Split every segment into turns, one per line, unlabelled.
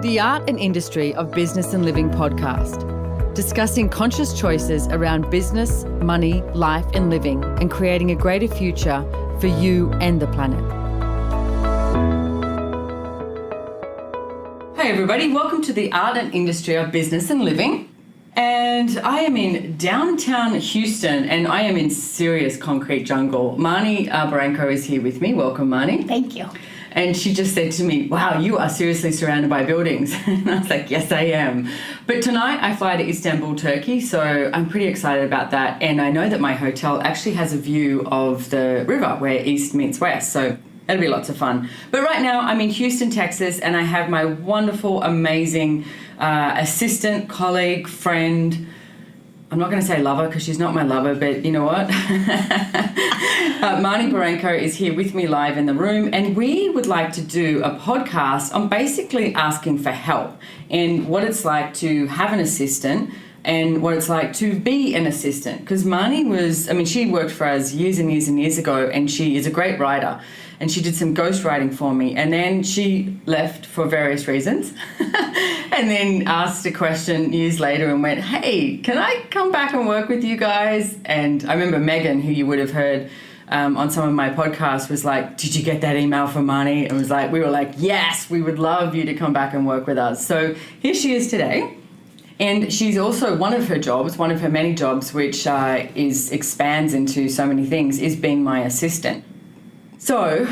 the Art and Industry of Business and Living podcast, discussing conscious choices around business, money, life and living, and creating a greater future for you and the planet. Hey everybody, welcome to the Art and Industry of Business and Living. And I am in downtown Houston and I am in serious concrete jungle. Marnie Barranco is here with me. Welcome, Marnie.
Thank you.
And she just said to me, wow, you are seriously surrounded by buildings. And I was like, yes, I am. But tonight I fly to Istanbul, Turkey, so I'm pretty excited about that. And I know that my hotel actually has a view of the river where east meets west, so that'll be lots of fun. But right now I'm in Houston, Texas, and I have my wonderful, amazing assistant, colleague, friend. I'm not going to say lover because she's not my lover, but you know what? Marnie Barranco is here with me live in the room, and we would like to do a podcast on basically asking for help and what it's like to have an assistant and what it's like to be an assistant. Because Marnie she worked for us years and years and years ago, and she is a great writer. And she did some ghostwriting for me, and then she left for various reasons and then asked a question years later and went, hey, can I come back and work with you guys? And I remember Megan, who you would have heard on some of my podcasts, was like, did you get that email from Marnie? And we were like, yes, we would love you to come back and work with us. So here she is today. And she's also one of her many jobs, which expands into so many things, is being my assistant. So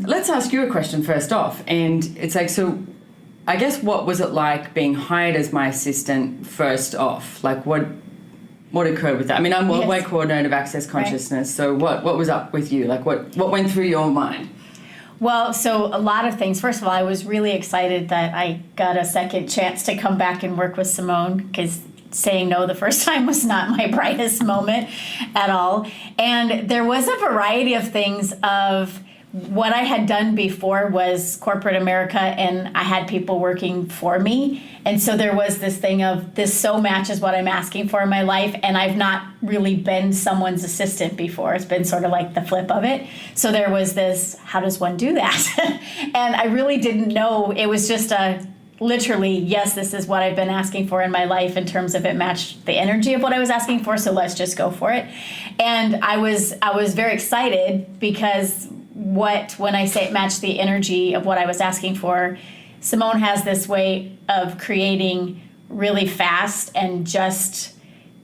let's ask you a question first off. And it's like, so I guess what was it like being hired as my assistant first off? Like what occurred with that? I mean, I'm Worldwide Coordinator of Access Consciousness. Right. So what was up with you? Like what went through your mind?
Well, so a lot of things. First of all, I was really excited that I got a second chance to come back and work with Simone, because saying no the first time was not my brightest moment at all. And there was a variety of things. Of what I had done before was corporate America, and I had people working for me. And so there was this thing of, this so matches what I'm asking for in my life, and I've not really been someone's assistant before. It's been sort of like the flip of it. So there was this, how does one do that? And I really didn't know. It was just literally, yes, this is what I've been asking for in my life, in terms of it matched the energy of what I was asking for, so let's just go for it. And I was very excited, because when I say it matched the energy of what I was asking for, Simone has this way of creating really fast, and just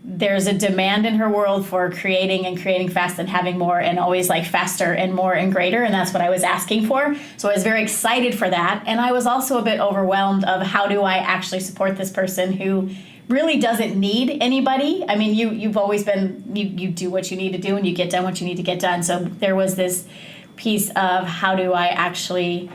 there's a demand in her world for creating fast and having more, and always like faster and more and greater. And that's what I was asking for. So I was very excited for that. And I was also a bit overwhelmed of, how do I actually support this person who really doesn't need anybody? I mean, you've always been, you do what you need to do and you get done what you need to get done. So there was this piece of, how do I actually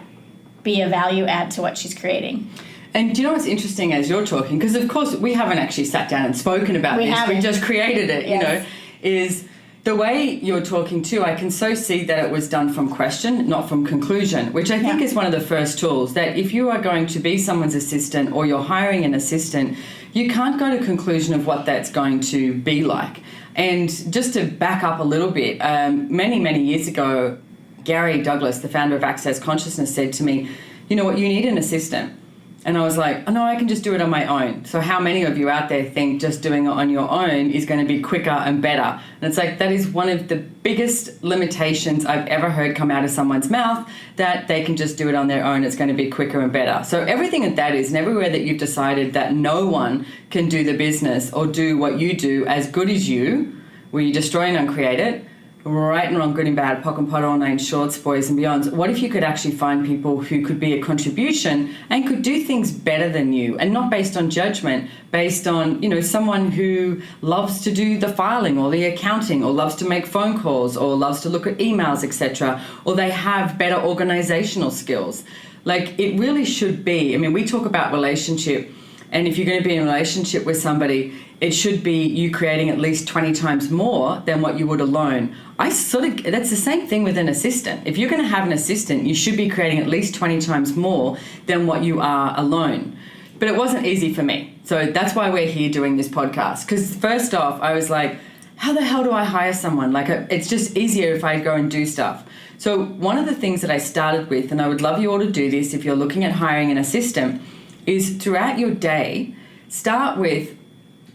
be a value add to what she's creating?
And do you know what's interesting as you're talking? Because, of course, we haven't actually sat down and spoken about this. We just created it,
yes.
Is the way you're talking too, I can so see that it was done from question, not from conclusion, which I think is one of the first tools, that if you are going to be someone's assistant or you're hiring an assistant, you can't go to conclusion of what that's going to be like. And just to back up a little bit, many, many years ago, Gary Douglas, the founder of Access Consciousness, said to me, you know what, you need an assistant. And I was like, oh, no, I can just do it on my own. So how many of you out there think just doing it on your own is going to be quicker and better? And it's like, that is one of the biggest limitations I've ever heard come out of someone's mouth, that they can just do it on their own. It's going to be quicker and better. So everything that is, and everywhere that you've decided that no one can do the business or do what you do as good as you, where you destroy and uncreate it, right and wrong, good and bad, POC and POD, all nine shorts, boys and beyonds. What if you could actually find people who could be a contribution and could do things better than you, and not based on judgment, based on, someone who loves to do the filing or the accounting, or loves to make phone calls, or loves to look at emails, etc., or they have better organizational skills. Like, it really should be, we talk about relationship, and if you're going to be in a relationship with somebody, it should be you creating at least 20 times more than what you would alone. That's the same thing with an assistant. If you're going to have an assistant, you should be creating at least 20 times more than what you are alone. But it wasn't easy for me. So that's why we're here doing this podcast. Because first off, I was like, how the hell do I hire someone? Like, it's just easier if I go and do stuff. So one of the things that I started with, and I would love you all to do this if you're looking at hiring an assistant, is throughout your day, start with,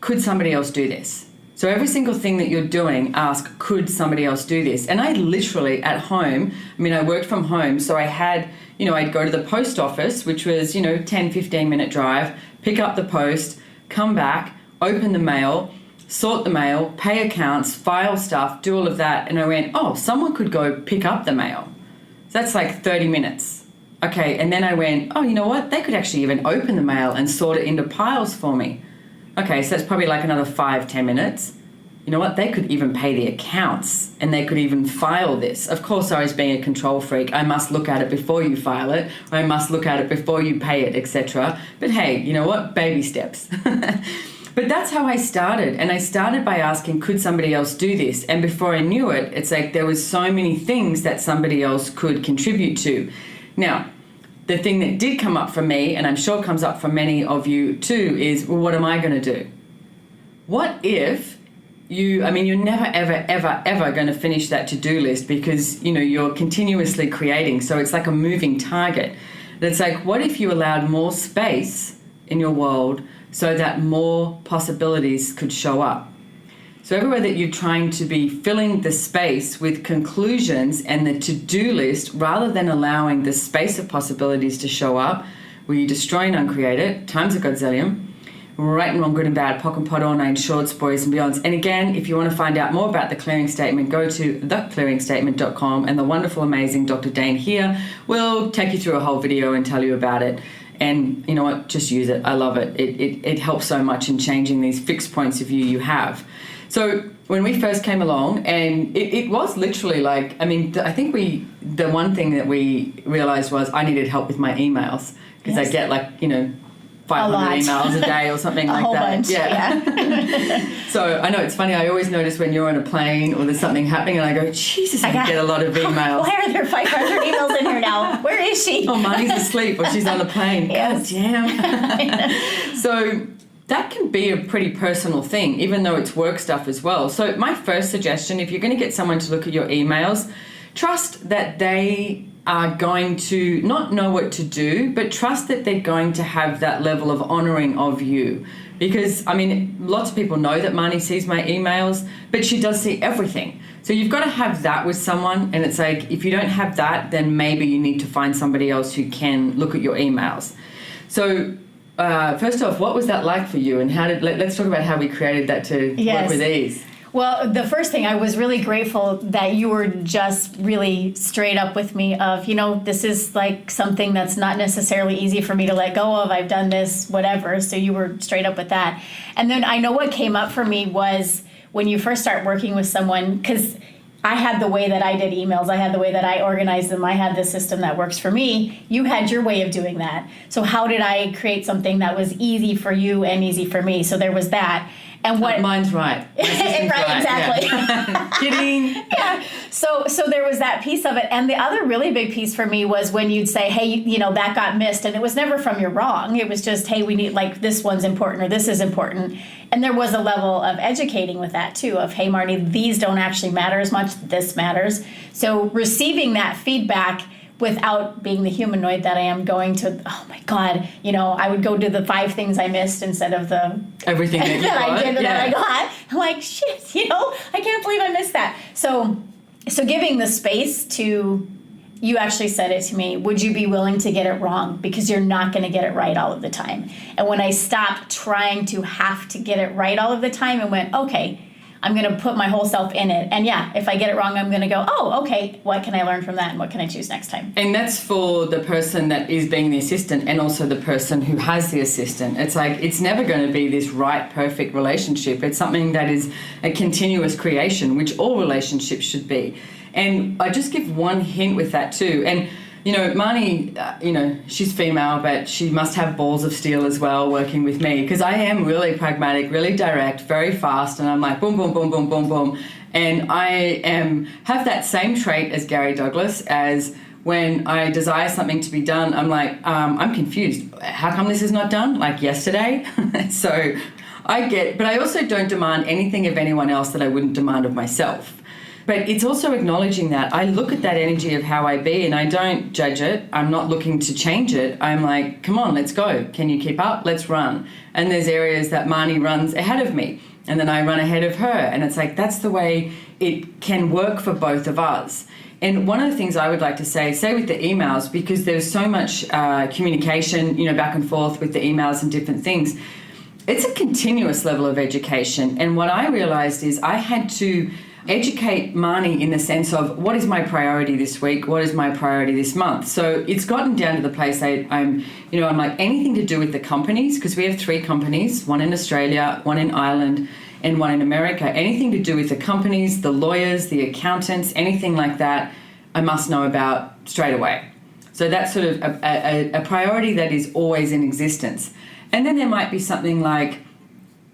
could somebody else do this? So every single thing that you're doing, ask, could somebody else do this? And I literally at home, I worked from home, so I had, I'd go to the post office, which was, 10, 15-minute drive, pick up the post, come back, open the mail, sort the mail, pay accounts, file stuff, do all of that. And I went, oh, someone could go pick up the mail. So that's like 30 minutes. Okay, and then I went, oh, you know what? They could actually even open the mail and sort it into piles for me. Okay, so that's probably like another 5-10 minutes. You know what? They could even pay the accounts and they could even file this. Of course, I was being a control freak. I must look at it before you file it. Or I must look at it before you pay it, etc. But hey, you know what? Baby steps. But that's how I started. And I started by asking, could somebody else do this? And before I knew it, it's like there was so many things that somebody else could contribute to. Now, the thing that did come up for me, and I'm sure comes up for many of you too, is, well, what am I going to do? What if you're never, ever, ever, ever going to finish that to-do list because, you're continuously creating. So it's like a moving target. It's like, what if you allowed more space in your world so that more possibilities could show up? So everywhere that you're trying to be filling the space with conclusions and the to-do list rather than allowing the space of possibilities to show up, where you destroy and uncreate it, times a godzillion, right and wrong, good and bad, POC and POD, all nine shorts, boys and beyonds. And again, if you want to find out more about the clearing statement, go to theclearingstatement.com, and the wonderful, amazing Dr. Dane here will take you through a whole video and tell you about it. And you know what? Just use it. I love it. It helps so much in changing these fixed points of view you have. So when we first came along, and it was literally like, I think the one thing that we realized was I needed help with my emails because I get 500 emails a day or something like
whole
that.
Bunch, yeah.
So I know it's funny. I always notice when you're on a plane or there's something happening, and I go, Jesus, I get a lot of emails.
Why are there 500 emails in here now? Where is she?
Oh, Marnie's asleep or she's on a plane.
Yes.
God damn. So that can be a pretty personal thing, even though it's work stuff as well. So my first suggestion, if you're going to get someone to look at your emails, trust that they are going to not know what to do, but trust that they're going to have that level of honouring of you. Because, lots of people know that Marnie sees my emails, but she does see everything. So you've got to have that with someone, and it's like, if you don't have that, then maybe you need to find somebody else who can look at your emails. So first off, what was that like for you, and let's talk about how we created that to work with ease.
Well, the first thing, I was really grateful that you were just really straight up with me of, this is like something that's not necessarily easy for me to let go of. I've done this, whatever. So you were straight up with that. And then I know what came up for me was when you first start working with someone, because I had the way that I did emails. I had the way that I organized them. I had the system that works for me. You had your way of doing that. So how did I create something that was easy for you and easy for me? So there was that. And what
mine's right.
Right, exactly.
Yeah. Kidding.
Yeah. So there was that piece of it. And the other really big piece for me was when you'd say, hey, that got missed. And it was never from you're wrong. It was just, hey, we need, this one's important or this is important. And there was a level of educating with that too, of, hey, Marnie, these don't actually matter as much. This matters. So receiving that feedback without being the humanoid that I am, going to, oh my God, I would go to the 5 things I missed instead of the
everything that,
that I did and that I got. I'm like, shit, I can't believe I missed that. So giving the space to, you actually said it to me, would you be willing to get it wrong? Because you're not going to get it right all of the time. And when I stopped trying to have to get it right all of the time and went, okay, I'm going to put my whole self in it. And yeah, if I get it wrong, I'm going to go, oh, okay, what can I learn from that and what can I choose next time?
And that's for the person that is being the assistant and also the person who has the assistant. It's like, it's never going to be this right, perfect relationship. It's something that is a continuous creation, which all relationships should be. And I just give one hint with that too. And Marnie, she's female, but she must have balls of steel as well working with me, because I am really pragmatic, really direct, very fast, and I'm like boom, boom, boom, boom, boom, boom. And I have that same trait as Gary Douglas, as when I desire something to be done, I'm like, I'm confused. How come this is not done? Like yesterday? So but I also don't demand anything of anyone else that I wouldn't demand of myself. but it's also acknowledging that I look at that energy of how I be and I don't judge it. I'm not looking to change it. I'm like, come on, let's go. Can you keep up? Let's run. And there's areas that Marnie runs ahead of me and then I run ahead of her. And it's like, that's the way it can work for both of us. And one of the things I would like to say with the emails, because there's so much communication, back and forth with the emails and different things, it's a continuous level of education. And what I realized is I had to educate Marnie in the sense of what is my priority this week? What is my priority this month? So it's gotten down to the place I'm like anything to do with the companies, because we have 3 companies, one in Australia, one in Ireland, and one in America. Anything to do with the companies, the lawyers, the accountants, anything like that, I must know about straight away. So that's sort of a priority that is always in existence. And then there might be something like,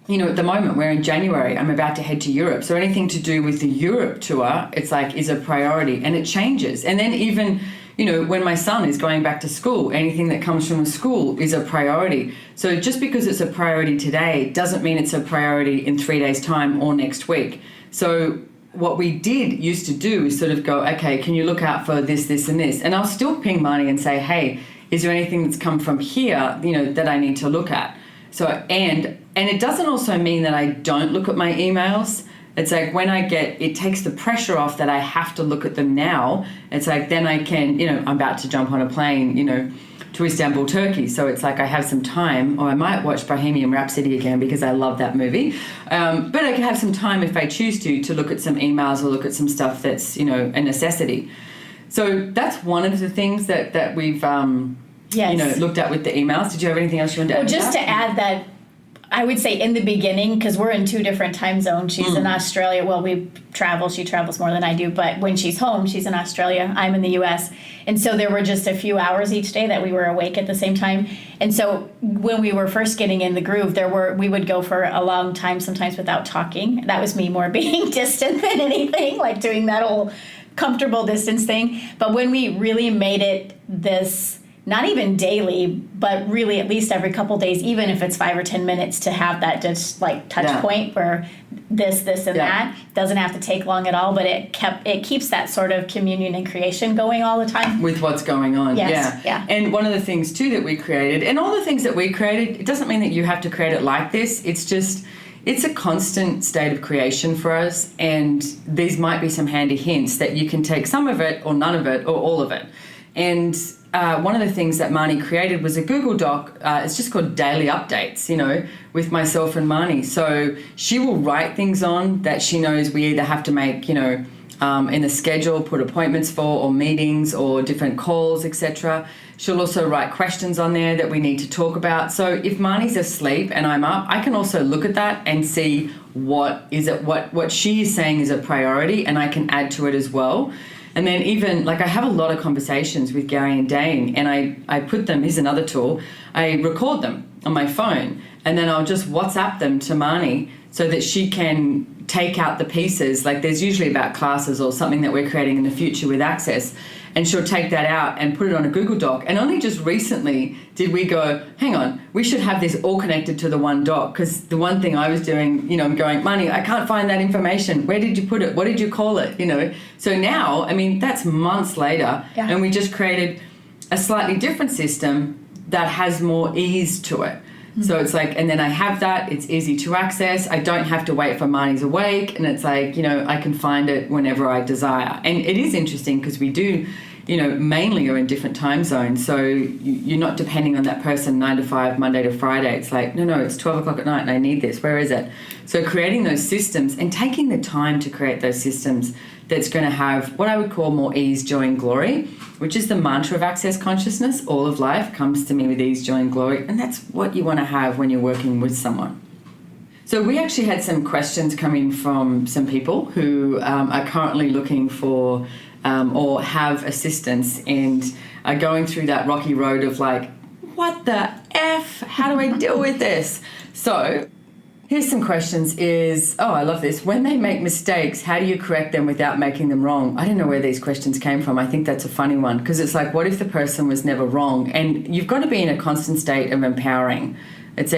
at the moment we're in January, I'm about to head to Europe. So anything to do with the Europe tour, it's like is a priority, and it changes. And then even, when my son is going back to school, anything that comes from a school is a priority. So just because it's a priority today doesn't mean it's a priority in 3 days' time or next week. So what we used to do is sort of go, okay, can you look out for this, this, and this? And I'll still ping Marnie and say, hey, is there anything that's come from here, that I need to look at? So, and it doesn't also mean that I don't look at my emails. It's like when it takes the pressure off that I have to look at them now. It's like then I can, I'm about to jump on a plane, to Istanbul, Turkey. So it's like I have some time, or I might watch Bohemian Rhapsody again because I love that movie. But I can have some time if I choose to look at some emails or look at some stuff that's, a necessity. So that's one of the things that we've,
Yes.
looked at with the emails. Did you have anything else you wanted to add?
Well, just to add that, I would say in the beginning, because we're in 2 different time zones. She's in Australia. Well, she travels more than I do, but when she's home, she's in Australia. I'm in the U.S. And so there were just a few hours each day that we were awake at the same time. And so when we were first getting in the groove, we would go for a long time, sometimes without talking. That was me more being distant than anything, like doing that whole comfortable distance thing. But when we really made it this, not even daily, but really at least every couple days, even if it's 5 or 10 minutes, to have that just like touch point where this, and that doesn't have to take long at all, but it keeps that sort of communion and creation going all the time.
With what's going on,
yes, yeah.
And one of the things too that we created, and all the things that we created, it doesn't mean that you have to create it like this. It's just, it's a constant state of creation for us, and these might be some handy hints that you can take some of it or none of it or all of it. And one of the things that Marnie created was a Google Doc. It's just called Daily Updates, with myself and Marnie. So she will write things on that she knows we either have to make, in the schedule, put appointments for, or meetings, or different calls, etc. She'll also write questions on there that we need to talk about. So if Marnie's asleep and I'm up, I can also look at that and see what she is saying is a priority, and I can add to it as well. And then even, I have a lot of conversations with Gary and Dane, and I put them, here's another tool, I record them on my phone, and then I'll just WhatsApp them to Marnie so that she can take out the pieces. There's usually about classes or something that we're creating in the future with Access, and she'll take that out and put it on a Google Doc. And only just recently did we go, hang on, we should have this all connected to the one doc, because the one thing I was doing, I'm going, Marnie, I can't find that information. Where did you put it? What did you call it? So now, that's months later, and we just created a slightly different system that has more ease to it. So it's and then I have that, it's easy to access. I don't have to wait for Marnie's awake, and it's I can find it whenever I desire. And it is interesting because we do, mainly are in different time zones. So you're not depending on that person 9 to 5, Monday to Friday. It's no, it's 12 o'clock at night and I need this. Where is it? So creating those systems and taking the time to create those systems that's going to have what I would call more ease, joy, and glory, which is the mantra of Access Consciousness. All of life comes to me with ease, joy, and glory. And that's what you want to have when you're working with someone. So we actually had some questions coming from some people who are currently looking for or have assistance and are going through that rocky road of what the F? How do I deal with this? So here's some questions I love this. When they make mistakes, how do you correct them without making them wrong? I don't know where these questions came from. I think that's a funny one, because it's what if the person was never wrong? And you've got to be in a constant state of empowering. It's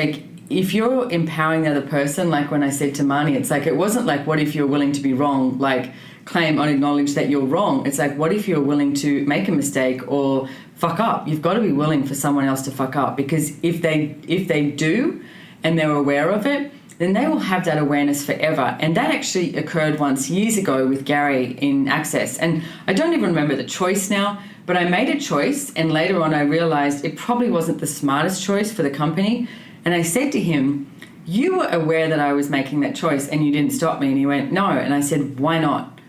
if you're empowering the other person, like when I said to Marnie, it's like, it wasn't like, what if you're willing to be wrong? Like, claim or acknowledge that you're wrong. It's like, what if you're willing to make a mistake or fuck up? You've got to be willing for someone else to fuck up, because if they do and they're aware of it, then they will have that awareness forever. And that actually occurred once years ago with Gary in Access. And I don't even remember the choice now, but I made a choice, and later on I realized it probably wasn't the smartest choice for the company. And I said to him, you were aware that I was making that choice and you didn't stop me. And he went, no. And I said, why not?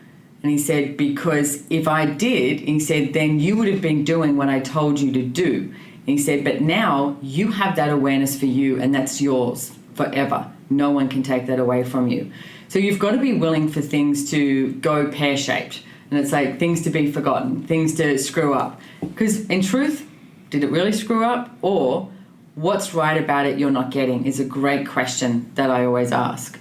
And he said, because if I did, he said, then you would have been doing what I told you to do. And he said, but now you have that awareness for you, and that's yours forever. No one can take that away from you. So you've got to be willing for things to go pear-shaped. And it's like things to be forgotten, things to screw up. Because in truth, did it really screw up? Or what's right about it you're not getting is a great question that I always ask.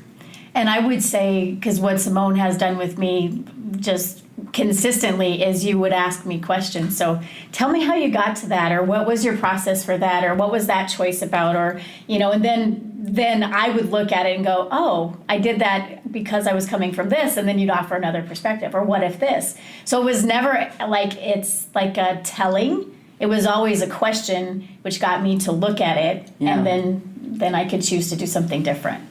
And I would say, because what Simone has done with me just consistently is you would ask me questions. So tell me how you got to that, or what was your process for that, or what was that choice about, or, and then I would look at it and go, oh, I did that because I was coming from this, and then you'd offer another perspective, or what if this? So it was never like it's like a telling. It was always a question, which got me to look at it, and then I could choose to do something different.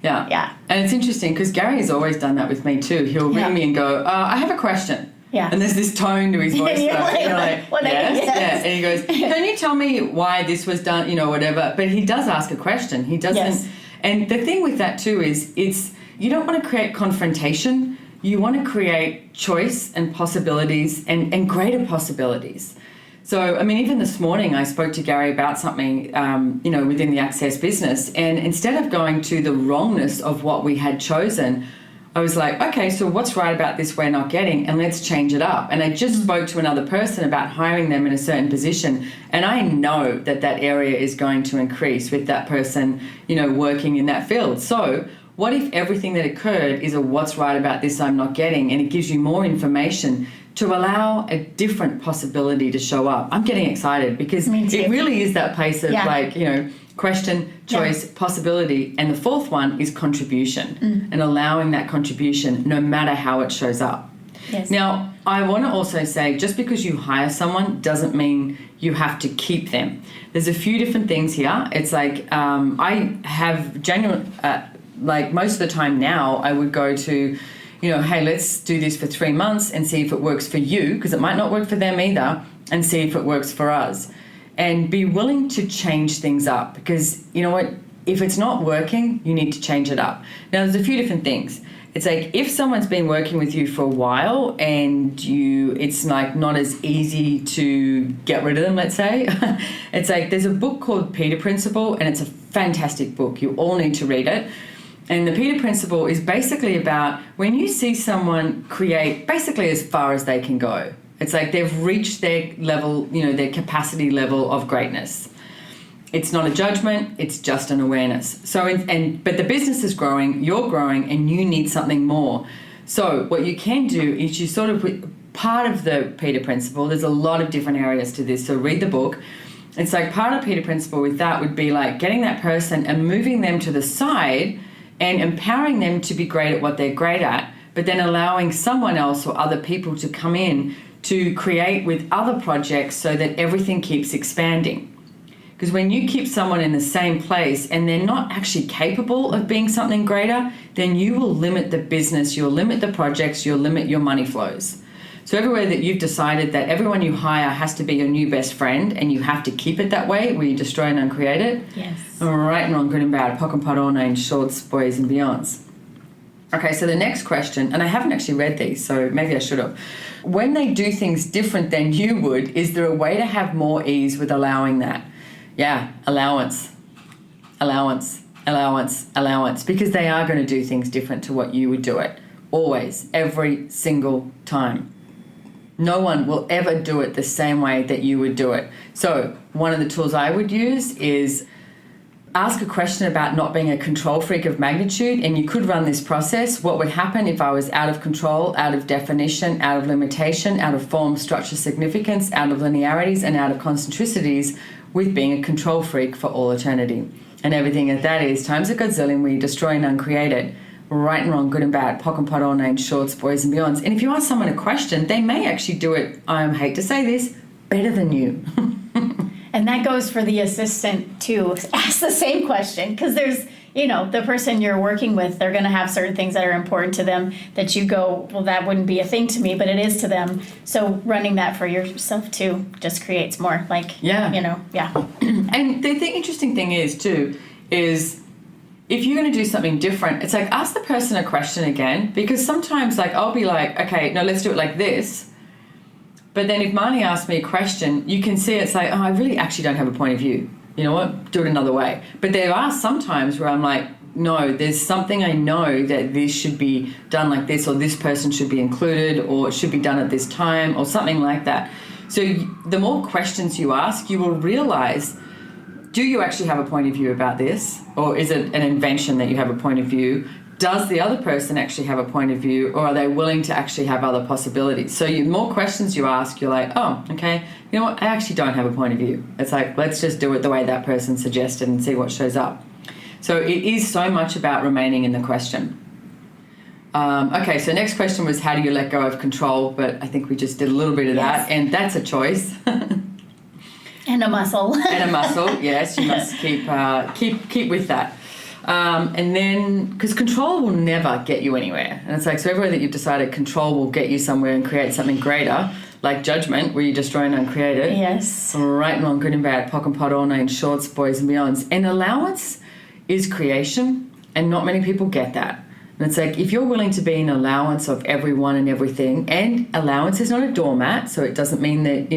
Yeah.
Yeah.
And it's interesting because Gary has always done that with me too. He'll ring me and go, I have a question.
Yeah.
And there's this tone to his voice.
You're
though.
like,
You're like, yes. Yeah. And he goes, can you tell me why this was done, whatever. But he does ask a question. He doesn't.
Yes.
And the thing with that too is you don't want to create confrontation. You want to create choice and possibilities and greater possibilities. So, I mean, even this morning I spoke to Gary about something, within the Access business. And instead of going to the wrongness of what we had chosen, I was like, okay, so what's right about this we're not getting? And let's change it up. And I just spoke to another person about hiring them in a certain position. And I know that area is going to increase with that person, working in that field. So what if everything that occurred is a what's right about this I'm not getting? And it gives you more information to allow a different possibility to show up. I'm getting excited because it really is that place of question, choice, possibility. And the fourth one is contribution and allowing that contribution no matter how it shows up.
Yes.
Now, I want to also say, just because you hire someone doesn't mean you have to keep them. There's a few different things here. It's like I have genuine, most of the time now, I would go to, hey, let's do this for 3 months and see if it works for you, because it might not work for them either, and see if it works for us. And be willing to change things up, because you know what? If it's not working, you need to change it up. Now, there's a few different things. It's like if someone's been working with you for a while and it's like not as easy to get rid of them, let's say. It's like there's a book called Peter Principle, and it's a fantastic book. You all need to read it. And the Peter Principle is basically about when you see someone create basically as far as they can go. It's like they've reached their level, their capacity level of greatness. It's not a judgment, it's just an awareness. But the business is growing, you're growing, and you need something more. So what you can do is you sort of, part of the Peter Principle, there's a lot of different areas to this, so read the book. It's like part of Peter Principle with that would be like getting that person and moving them to the side and empowering them to be great at what they're great at, but then allowing someone else or other people to come in to create with other projects so that everything keeps expanding. Because when you keep someone in the same place and they're not actually capable of being something greater, then you will limit the business, you'll limit the projects, you'll limit your money flows. So everywhere that you've decided that everyone you hire has to be your new best friend and you have to keep it that way, where you destroy and uncreate it.
Yes.
Right and wrong, good and bad, pock and pot, all names, shorts, boys and beyonds. Okay, so the next question, and I haven't actually read these, so maybe I should have. When they do things different than you would, is there a way to have more ease with allowing that? Yeah, allowance, because they are going to do things different to what you would do it. Always, every single time. No one will ever do it the same way that you would do it. So one of the tools I would use is ask a question about not being a control freak of magnitude, and you could run this process. What would happen if I was out of control, out of definition, out of limitation, out of form, structure, significance, out of linearities, and out of concentricities with being a control freak for all eternity? and everything that is times a gazillion, where you destroy and uncreate it. Right and wrong, good and bad, pock and pot, all names, shorts, boys and beyonds. And if you ask someone a question, they may actually do it, I hate to say this, better than you.
And that goes for the assistant too. Ask the same question, because there's, the person you're working with, they're going to have certain things that are important to them that you go, well, that wouldn't be a thing to me, but it is to them. So running that for yourself too just creates more
Yeah. And the interesting thing is too, is if you're going to do something different, it's like, ask the person a question again, because sometimes I'll be like, okay, no, let's do it like this. But then if Marnie asks me a question, you can see it's like, oh, I really actually don't have a point of view. You know what? Do it another way. But there are some times where I'm like, no, there's something I know that this should be done like this, or this person should be included, or it should be done at this time, or something like that. So the more questions you ask, you will realize, do you actually have a point of view about this? Or is it an invention that you have a point of view? Does the other person actually have a point of view, or are they willing to actually have other possibilities? So the more questions you ask, you're like, oh, okay, you know what? I actually don't have a point of view. It's like, let's just do it the way that person suggested and see what shows up. So it is so much about remaining in the question. Okay, so next question was, how do you let go of control? But I think we just did a little bit of that, and that's a choice.
And a muscle.
And a muscle, yes. You must keep with that. And then, because control will never get you anywhere. And it's like, so everywhere that you've decided control will get you somewhere and create something greater, like judgment, where you destroy and uncreate it.
Yes.
Right and wrong, good and bad, pock and pot, all names, shorts, boys and beyonds. And allowance is creation, and not many people get that. And it's like, if you're willing to be an allowance of everyone and everything, and allowance is not a doormat, so it doesn't mean that,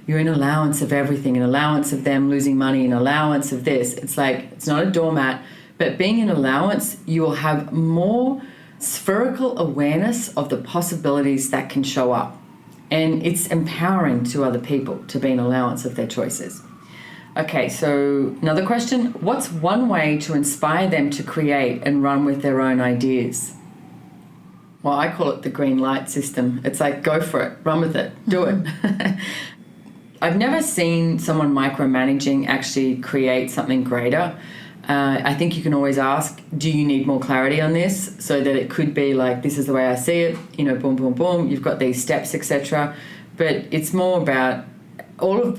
you're an allowance of everything, an allowance of them losing money, an allowance of this. It's like, it's not a doormat, but being an allowance, you will have more spherical awareness of the possibilities that can show up. And it's empowering to other people to be an allowance of their choices. Okay, so another question. What's one way to inspire them to create and run with their own ideas? Well, I call it the green light system. It's like, go for it, run with it, do it. I've never seen someone micromanaging actually create something greater. I think you can always ask, do you need more clarity on this? So that it could be like, this is the way I see it, boom, boom, boom, you've got these steps, etc. But it's more about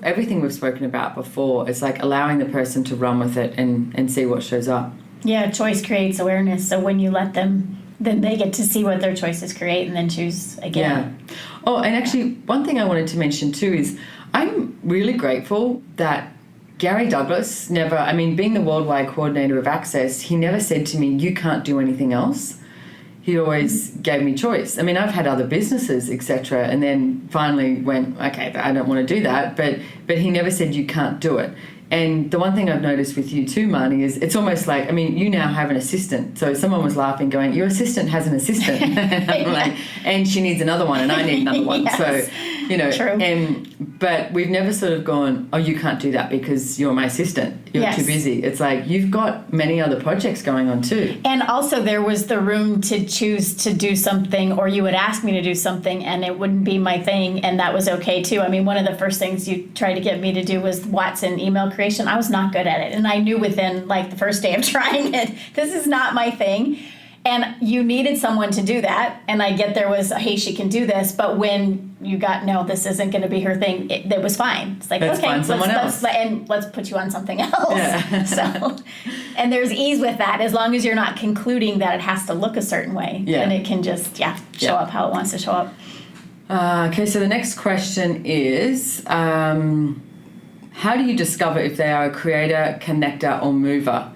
everything we've spoken about before. It's like allowing the person to run with it and see what shows up.
Yeah, choice creates awareness. So when you let them, then they get to see what their choices create and then choose again.
Yeah. Oh, and actually, one thing I wanted to mention too is I'm really grateful that Gary Douglas being the worldwide coordinator of Access, he never said to me, you can't do anything else. He always gave me choice. I've had other businesses, etc., and then finally went, okay, I don't want to do that, but he never said you can't do it. And the one thing I've noticed with you too, Marnie, is it's almost like, you now have an assistant. So someone was laughing going, your assistant has an assistant. And I'm like, and she needs another one and I need another one.
Yes.
So,
True.
But we've never sort of gone, oh, you can't do that because you're my assistant. You're
Yes.
too busy. It's like, you've got many other projects going on too.
And also there was the room to choose to do something, or you would ask me to do something and it wouldn't be my thing, and that was okay too. One of the first things you tried to get me to do was Watson email creation. I was not good at it, and I knew within the first day of trying it, this is not my thing. And you needed someone to do that, and I get there was, hey, she can do this, but when you got, no, this isn't going to be her thing, it was fine. It's like,
let's
okay,
find someone else.
let's put you on something else.
Yeah.
So, and there's ease with that, as long as you're not concluding that it has to look a certain way.
Yeah.
Then it can just, show up how it wants to show up.
Okay, so the next question is, how do you discover if they are a creator, connector, or mover?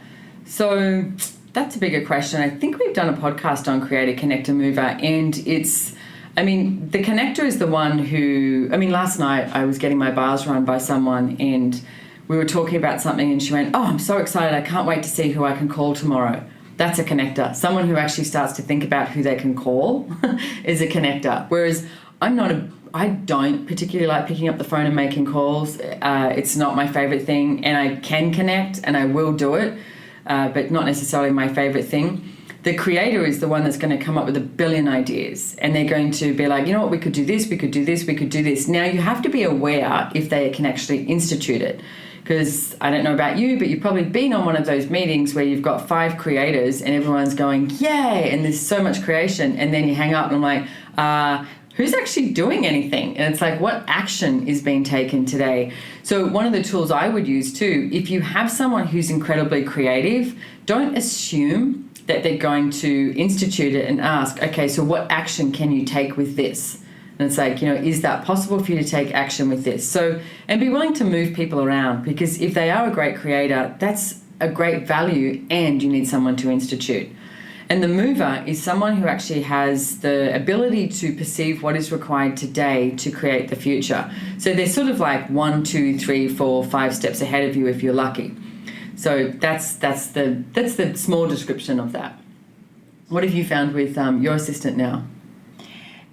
So that's a bigger question. I think we've done a podcast on creator, connector, mover, and it's, the connector is the one who, last night I was getting my bars run by someone and we were talking about something and she went, oh, I'm so excited. I can't wait to see who I can call tomorrow. That's a connector. Someone who actually starts to think about who they can call is a connector. Whereas I don't particularly like picking up the phone and making calls. It's not my favorite thing, and I can connect and I will do it. But not necessarily my favorite thing. The creator is the one that's going to come up with a billion ideas, and they're going to be like, you know what, we could do this, we could do this, we could do this. Now you have to be aware if they can actually institute it, Because I don't know about you, but you've probably been on one of those meetings where you've got 5 creators and everyone's going, yay, and there's so much creation. And then you hang up and I'm like, who's actually doing anything? And it's like, what action is being taken today? So one of the tools I would use too, if you have someone who's incredibly creative, don't assume that they're going to institute it and ask, okay, so what action can you take with this? And it's like, is that possible for you to take action with this? So, and be willing to move people around, because if they are a great creator, that's a great value and you need someone to institute. And the mover is someone who actually has the ability to perceive what is required today to create the future. So they're sort of like 1, 2, 3, 4, 5 steps ahead of you if you're lucky. So that's the small description of that. What have you found with your assistant now?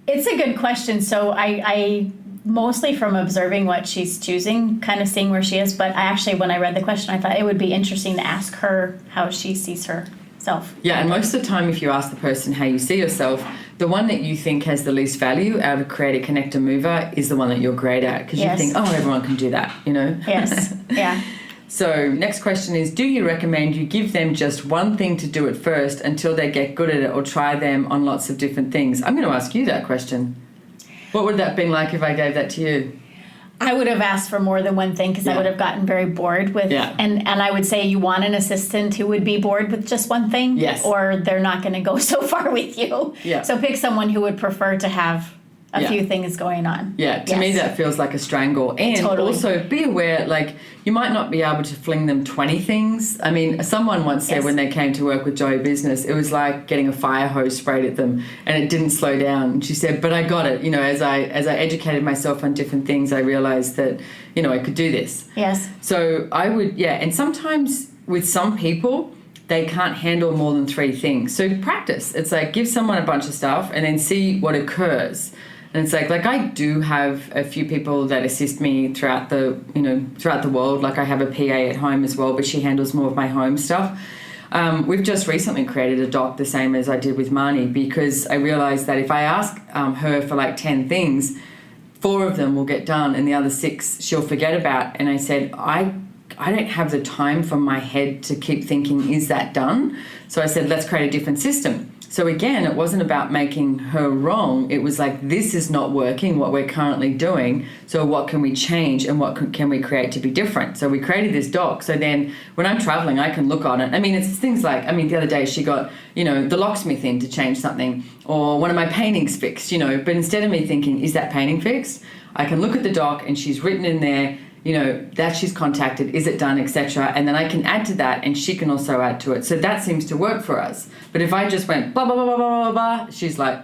It's a good question. So I mostly from observing what she's choosing, kind of seeing where she is. But I actually, when I read the question, I thought it would be interesting to ask her how she sees herself.
Yeah, and most of the time, if you ask the person how you see yourself, the one that you think has the least value out of creator, connector, mover is the one that you're great at, because you think, oh, everyone can do that,
Yes, yeah.
So next question is, do you recommend you give them just one thing to do at first until they get good at it, or try them on lots of different things? I'm going to ask you that question. What would that have been like if I gave that to you?
I would have asked for more than one thing, because I would have gotten very bored with, and I would say you want an assistant who would be bored with just one thing,
yes,
or they're not going to go so far with you.
Yeah.
So pick someone who would prefer to have a few things going on.
Yeah, to me that feels like a strangle. And also be aware, like, you might not be able to fling them 20 things. I mean, someone once said when they came to work with Joy Business, it was like getting a fire hose sprayed at them and it didn't slow down. And she said, but I got it. As I educated myself on different things, I realized that, I could do this.
Yes.
So I would, and sometimes with some people, they can't handle more than 3 things. So practice. It's like, give someone a bunch of stuff and then see what occurs. And it's like I do have a few people that assist me throughout the world. Like, I have a PA at home as well, but she handles more of my home stuff. We've just recently created a doc the same as I did with Marnie, because I realized that if I ask her for like 10 things, 4 of them will get done and the other 6 she'll forget about. And I said, I don't have the time from my head to keep thinking, is that done? So I said, let's create a different system. So again, it wasn't about making her wrong. It was like, this is not working, what we're currently doing. So what can we change and what can we create to be different? So we created this doc. So then when I'm traveling, I can look on it. I mean, it's things like, the other day she got, the locksmith in to change something, or one of my paintings fixed, but instead of me thinking, is that painting fixed? I can look at the doc and she's written in there, that she's contacted, is it done, etc. And then I can add to that and she can also add to it. So that seems to work for us. But if I just went blah, blah, blah, blah, blah, blah, she's like,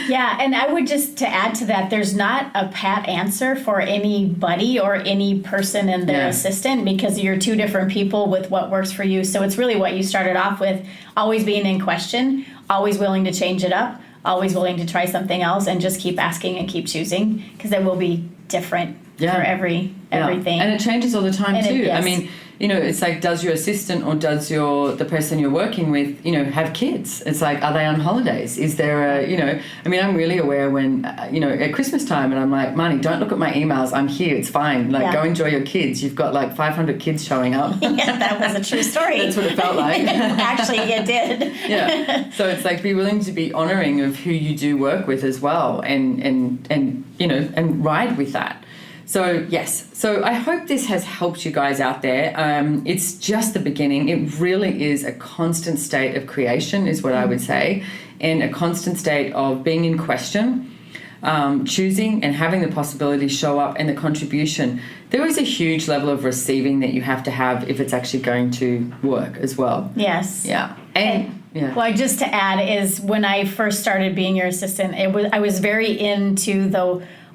Yeah, and I would just, to add to that, there's not a pat answer for anybody or any person and their assistant, because you're 2 different people with what works for you. So it's really what you started off with, always being in question, always willing to change it up, always willing to try something else, and just keep asking and keep choosing, because it will be different for everything.
And it changes all the time
and
too. I mean, it's like, does your assistant or does the person you're working with, have kids? It's like, are they on holidays? Is there I'm really aware when, at Christmas time, and I'm like, Marnie, don't look at my emails. I'm here. It's fine. Like, go enjoy your kids. You've got like 500 kids showing up.
Yeah, that was a true story.
That's what it felt like.
Actually, it did.
Yeah. So it's like, be willing to be honoring of who you do work with as well, and ride with that. So, yes. So I hope this has helped you guys out there. It's just the beginning. It really is a constant state of creation, is what I would say, and a constant state of being in question, choosing and having the possibility show up, and the contribution. There is a huge level of receiving that you have to have if it's actually going to work as well.
Yes.
Yeah.
Well, just to add is, when I first started being your assistant, I was very into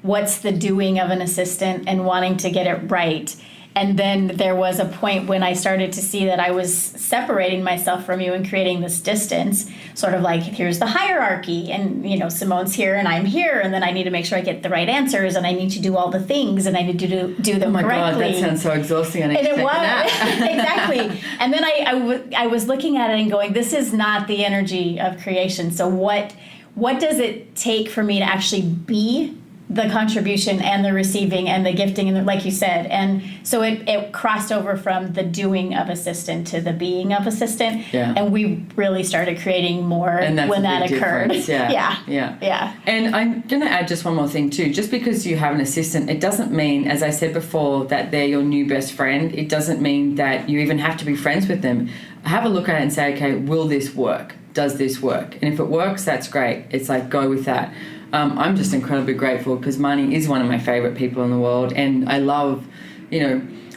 what's the doing of an assistant and wanting to get it right. And then there was a point when I started to see that I was separating myself from you and creating this distance, sort of like, here's the hierarchy, and Simone's here and I'm here, and then I need to make sure I get the right answers, and I need to do all the things, and I need to do them correctly.
Oh my God, that sounds so exhausting.
And it was. Exactly. And then I was looking at it and going, this is not the energy of creation. So what does it take for me to actually be the contribution and the receiving and the gifting and like you said, and so it crossed over from the doing of assistant to the being of assistant, and we really started creating more when that occurred. Yeah.
And I'm going to add just one more thing too. Just because you have an assistant, it doesn't mean, as I said before, that they're your new best friend. It doesn't mean that you even have to be friends with them. Have a look at it and say, okay, will this work? Does this work? And if it works, that's great. It's like, go with that. I'm just incredibly grateful because Marnie is one of my favorite people in the world, and I love,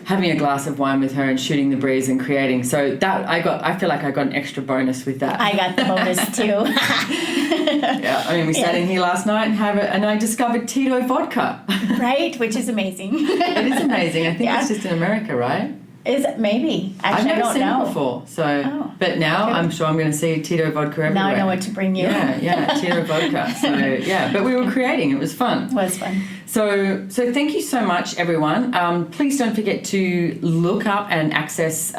having a glass of wine with her and shooting the breeze and creating. So that I feel like I got an extra bonus with that.
I got the bonus too.
We sat in here last night and I discovered Tito vodka.
Right, which is amazing.
It is amazing. I think it's just in America, right?
Is it? Maybe. Actually,
I've never seen
know.
it before. So, but now I'm sure I'm going to see Tito vodka everywhere.
Now I know what to bring you.
Yeah, Tito vodka. So but we were creating. It was fun.
It was fun.
So thank you so much, everyone. Please don't forget to look up and access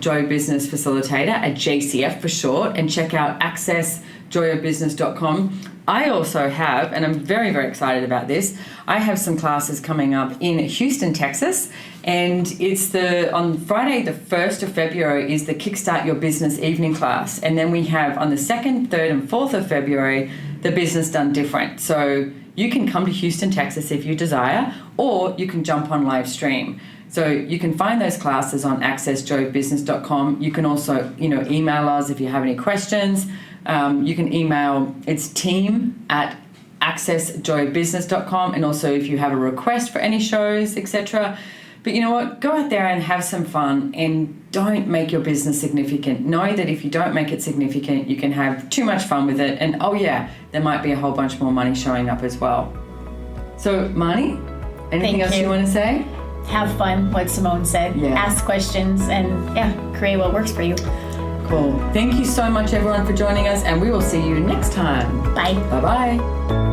Joy Business Facilitator at JCF for short, and check out accessjoyofbusiness.com. I also have, and I'm very, very excited about this, I have some classes coming up in Houston, Texas, and it's on Friday the 1st of February is the Kickstart Your Business evening class, and then we have on the 2nd, 3rd and 4th of February the Business Done Different. So you can come to Houston, Texas if you desire, or you can jump on live stream. So you can find those classes on accessjoyofbusiness.com. You can also, email us if you have any questions. You can email, it's team@accessjoyofbusiness.com, and also if you have a request for any shows, etc. But you know what? Go out there and have some fun, and don't make your business significant. Know that if you don't make it significant, you can have too much fun with it, and there might be a whole bunch more money showing up as well. So Marnie, anything else you want to say?
Have fun, what Simone said.
Yeah.
Ask questions and create what works for you.
Cool. Thank you so much, everyone, for joining us, and we will see you next time.
Bye.
Bye-bye.